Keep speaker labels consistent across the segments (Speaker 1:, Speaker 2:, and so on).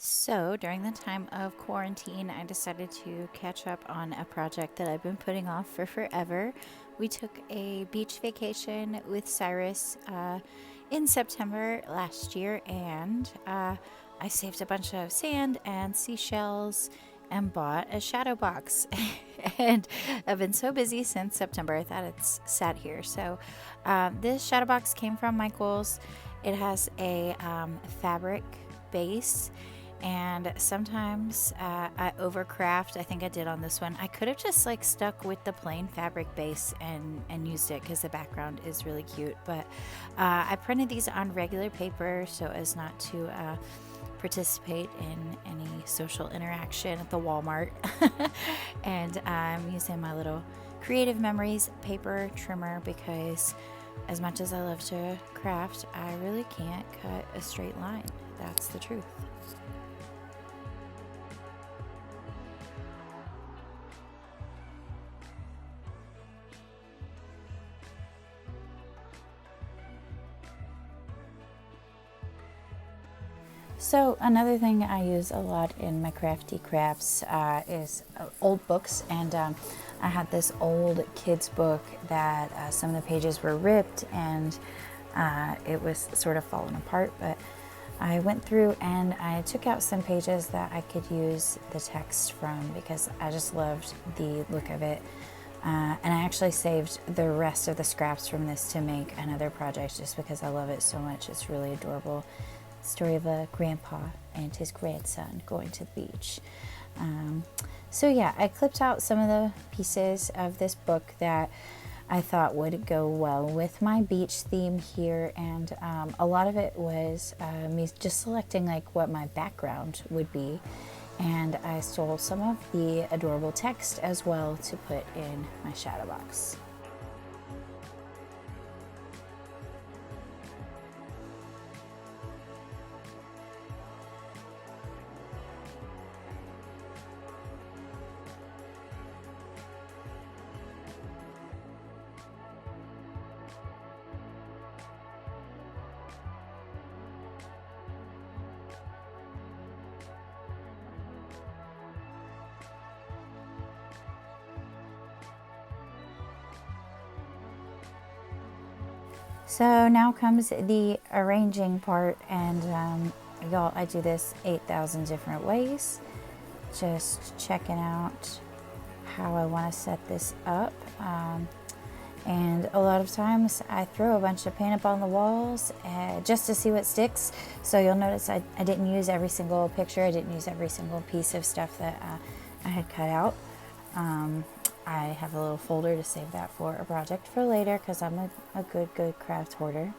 Speaker 1: So, during the time of quarantine, I decided to catch up on a project that I've been putting off for forever. We took a beach vacation with Cyrus in September last year, and I saved a bunch of sand and seashells and bought a shadow box. And I've been so busy since September, I thought it's sat here. So, this shadow box came from Michael's. It has a fabric base, and sometimes I overcraft. I think I did on this one. I could have just like stuck with the plain fabric base and used it because the background is really cute, but I printed these on regular paper so as not to participate in any social interaction at the Walmart. And I'm using my little Creative Memories paper trimmer because as much as I love to craft, I really can't cut a straight line. That's the truth. So another thing I use a lot in my crafty crafts is old books, and I had this old kids book that some of the pages were ripped and it was sort of falling apart, but I went through and I took out some pages that I could use the text from because I just loved the look of it. And I actually saved the rest of the scraps from this to make another project just because I love it so much. It's really adorable. Story of a grandpa and his grandson going to the beach. So yeah, I clipped out some of the pieces of this book that I thought would go well with my beach theme here, and a lot of it was me just selecting like what my background would be, and I stole some of the adorable text as well to put in my shadow box. So now comes the arranging part, and y'all, I do this 8,000 different ways. Just checking out how I want to set this up. And a lot of times I throw a bunch of paint up on the walls just to see what sticks. So you'll notice I didn't use every single picture. I didn't use every single piece of stuff that I had cut out. I have a little folder to save that for a project for later because I'm a good craft hoarder.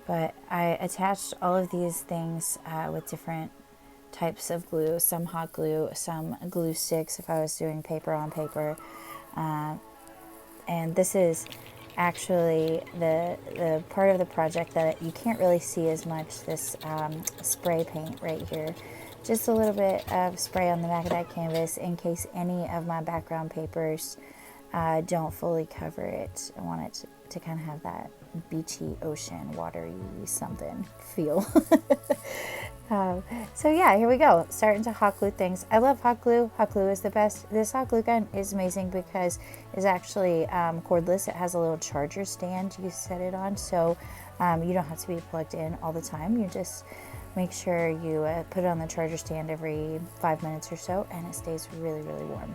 Speaker 1: But I attached all of these things with different types of glue, some hot glue, some glue sticks if I was doing paper on paper. And this is actually the part of the project that you can't really see as much, this spray paint right here. Just a little bit of spray on the back of that canvas in case any of my background papers don't fully cover it. I want it to kind of have that beachy, ocean, watery something feel. So yeah, here we go. Starting to hot glue things. I love hot glue. Hot glue is the best. This hot glue gun is amazing because it's actually cordless. It has a little charger stand you set it on, so you don't have to be plugged in all the time. You just make sure you put it on the charger stand every 5 minutes or so, and it stays really, really warm.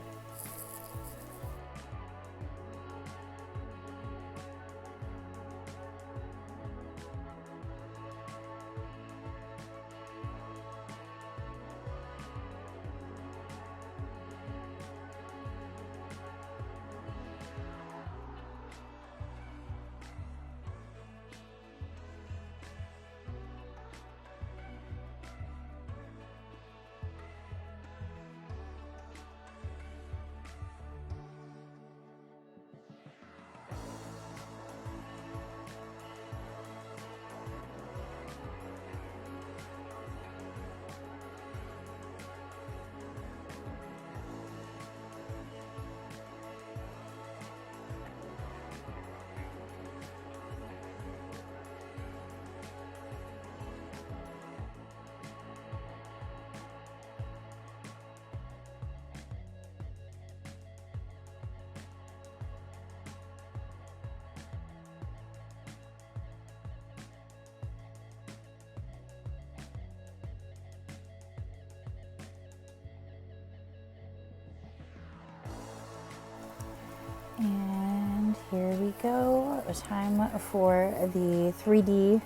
Speaker 1: go. Time for the 3D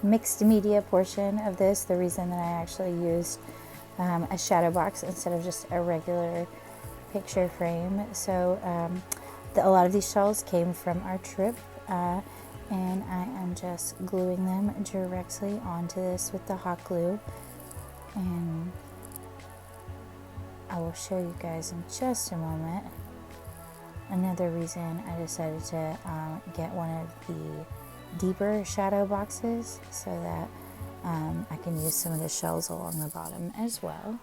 Speaker 1: mixed media portion of this. The reason that I actually used a shadow box instead of just a regular picture frame. So a lot of these shells came from our trip, and I am just gluing them directly onto this with the hot glue, and I will show you guys in just a moment. Another reason I decided to get one of the deeper shadow boxes so that I can use some of the shells along the bottom as well.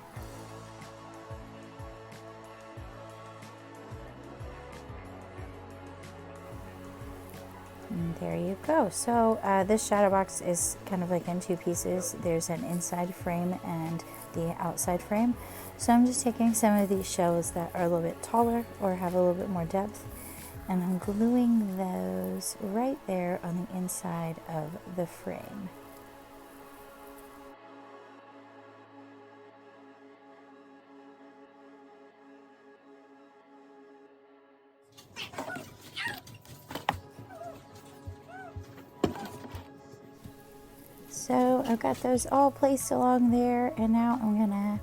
Speaker 1: And there you go. So this shadow box is kind of like in two pieces. There's an inside frame and the outside frame. So I'm just taking some of these shells that are a little bit taller or have a little bit more depth, and I'm gluing those right there on the inside of the frame. So I've got those all placed along there, and now I'm gonna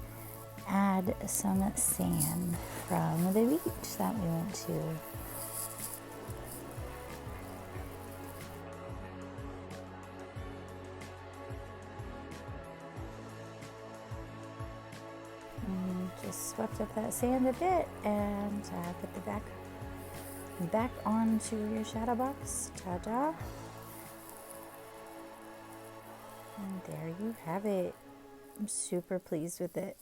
Speaker 1: add some sand from the beach that we went to. And just swept up that sand a bit, and put the back onto your shadow box. Ta-da! And there you have it. I'm super pleased with it.